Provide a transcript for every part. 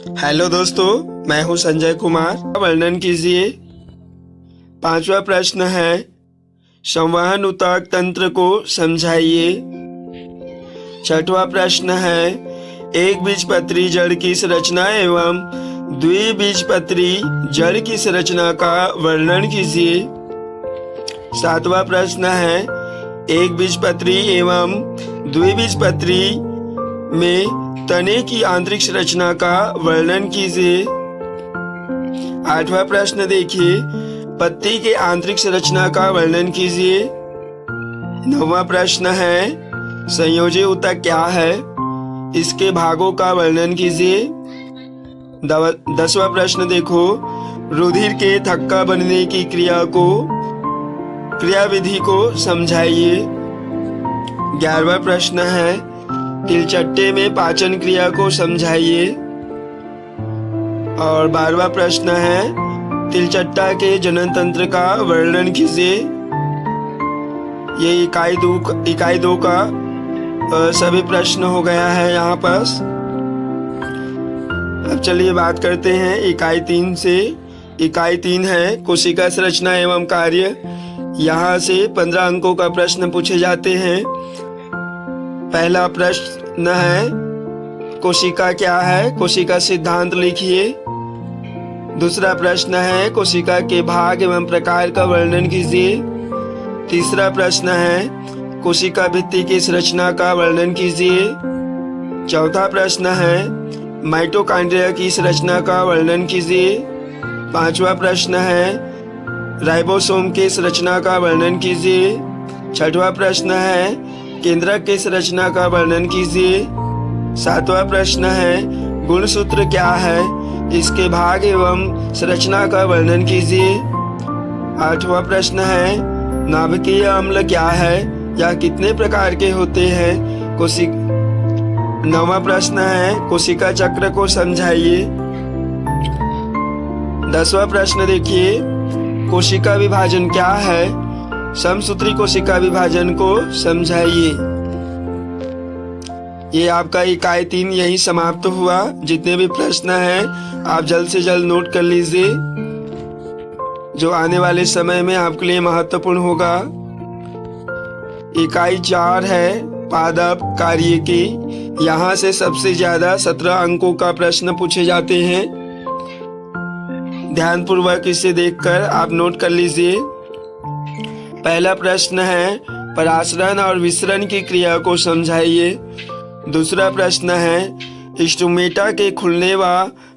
Hello दोस्तों, मैं हूं संजय कुमार। वर्णन कीजिए। पांचवा प्रश्न है, संवहन ऊतक तंत्र को समझाइए। छठवां प्रश्न है, एक बीजपत्री जड़ की संरचना एवं द्विबीजपत्री जड़ की संरचना का वर्णन कीजिए। सातवां प्रश्न है, एक बीजपत्री एवं द्विबीजपत्री में तने की आंतरिक संरचना का वर्णन कीजिए। आठवां प्रश्न देखिए, पत्ती के आंतरिक संरचना का वर्णन कीजिए। नौवां प्रश्न है, संयोजी ऊतक क्या है, इसके भागों का वर्णन कीजिए। 10वां प्रश्न देखो, रुधिर के थक्का बनने की क्रियाविधि को समझाइए। 11वां प्रश्न है, तिलचट्टे में पाचन क्रिया को समझाइए। और 12वां प्रश्न है, तिलचट्टा के जनन तंत्र का वर्णन कीजिए। ये इकाई दो का सभी प्रश्न हो गया है यहाँ पर। अब चलिए बात करते हैं इकाई 3 से। इकाई 3 है, कोशिका संरचना एवं कार्य। यहाँ से 15 अंकों का प्रश्न पूछे जाते हैं। पहला प्रश्न है, कोशिका क्या है, कोशिका सिद्धांत लिखिए। दूसरा प्रश्न है, कोशिका के भाग एवं प्रकार का वर्णन कीजिए। तीसरा प्रश्न है, कोशिका भित्ति की संरचना का वर्णन कीजिए। चौथा प्रश्न है, माइटोकॉन्ड्रिया की संरचना का वर्णन कीजिए। पांचवा प्रश्न है, राइबोसोम की संरचना का वर्णन कीजिए। छठवां प्रश्न है, केंद्रक की संरचना का वर्णन कीजिए। सातवां प्रश्न है, गुणसूत्र क्या है, इसके भाग एवं संरचना का वर्णन कीजिए। आठवां प्रश्न है, नाभिकीय अम्ल क्या है या कितने प्रकार के होते हैं। नौवां प्रश्न है, कोशिका चक्र को समझाइए। 10वां प्रश्न देखिए, कोशिका विभाजन क्या है, समसूत्री कोशिका विभाजन को समझाइए। ये आपका इकाई 3 यही समाप्त हुआ। जितने भी प्रश्न हैं आप जल्द से जल्द नोट कर लीजिए, जो आने वाले समय में आपके लिए महत्वपूर्ण होगा। इकाई 4 है, पादप कार्य की। यहाँ से सबसे ज्यादा 17 अंकों का प्रश्न पूछे जाते हैं। ध्यानपूर्वक इसे देखकर आप नोट कर लीजिए। पहला प्रश्न है, परासरण और विसरण की क्रिया को समझाइए। दूसरा प्रश्न है, स्टोमेटा के खुलने व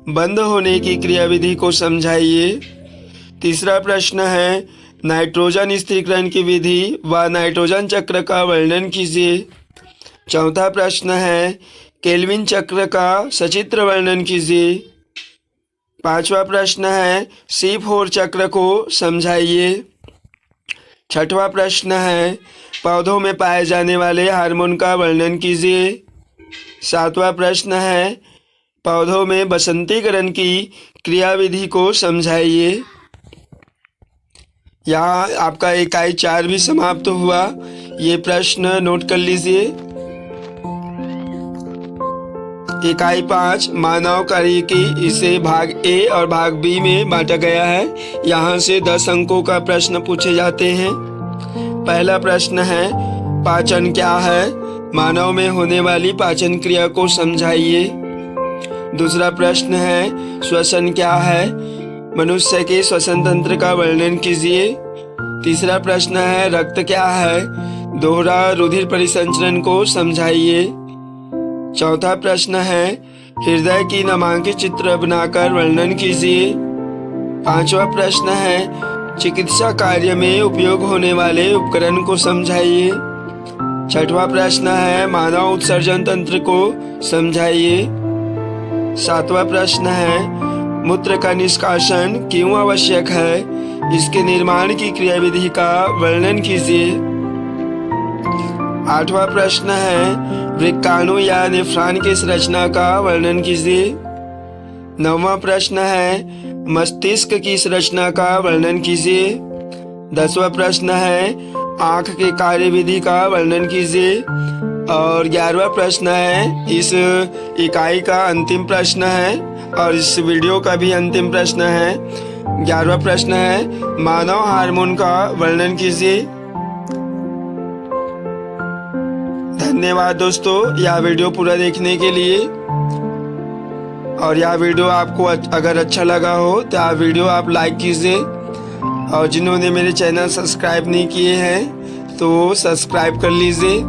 बंद होने की क्रियाविधि को समझाइए। तीसरा प्रश्न है, नाइट्रोजन स्थिरीकरण की विधि व नाइट्रोजन चक्र का वर्णन कीजिए। चौथा प्रश्न है, केल्विन चक्र का सचित्र वर्णन कीजिए। पांचवा प्रश्न है, C4 चक्र को समझाइए। छठवां प्रश्न है, पौधों में पाए जाने वाले हार्मोन का वर्णन कीजिए। सातवां प्रश्न है, पौधों में बसंतीकरण की क्रियाविधि को समझाइए। यहाँ आपका इकाई 4 भी समाप्त हुआ। ये प्रश्न नोट कर लीजिए। इकाई 5 मानव कार्य की, इसे भाग ए और भाग बी में बांटा गया है। यहाँ से 10 अंकों का प्रश्न पूछे जाते हैं। पहला प्रश्न है, पाचन क्या है, मानव में होने वाली पाचन क्रिया को समझाइए। दूसरा प्रश्न है, श्वसन क्या है, मनुष्य के श्वसन तंत्र का वर्णन कीजिए। तीसरा प्रश्न है, रक्त क्या है, दोहरा रुधिर परिसंचरण को समझाइए। चौथा प्रश्न है, हृदय की नामांकित चित्र बनाकर वर्णन कीजिए। पांचवा प्रश्न है, चिकित्सा कार्य में उपयोग होने वाले उपकरण को समझाइए। छठवां प्रश्न है, मानव उत्सर्जन तंत्र को समझाइए। सातवां प्रश्न है, मूत्र का निष्कासन क्यों आवश्यक है, इसके निर्माण की क्रियाविधि का वर्णन कीजिए। आठवां प्रश्न है, वृक्काणु या नेफ्रॉन की संरचना का वर्णन कीजिए। नौवां प्रश्न है, मस्तिष्क की संरचना का वर्णन कीजिए। 10वां प्रश्न है, आँख के कार्यविधि का वर्णन कीजिए। और 11वां प्रश्न है, इस इकाई का अंतिम प्रश्न है, और इस वीडियो का भी अंतिम प्रश्न है। 11वां प्रश्न है, मानव हार्मोन का वर्णन कीजिए। धन्यवाद दोस्तों यह वीडियो पूरा देखने के लिए। और यह वीडियो आपको अगर अच्छा लगा हो तो यह वीडियो आप लाइक कीजिए, और जिन्होंने मेरे चैनल सब्सक्राइब नहीं किए हैं तो सब्सक्राइब कर लीजिए।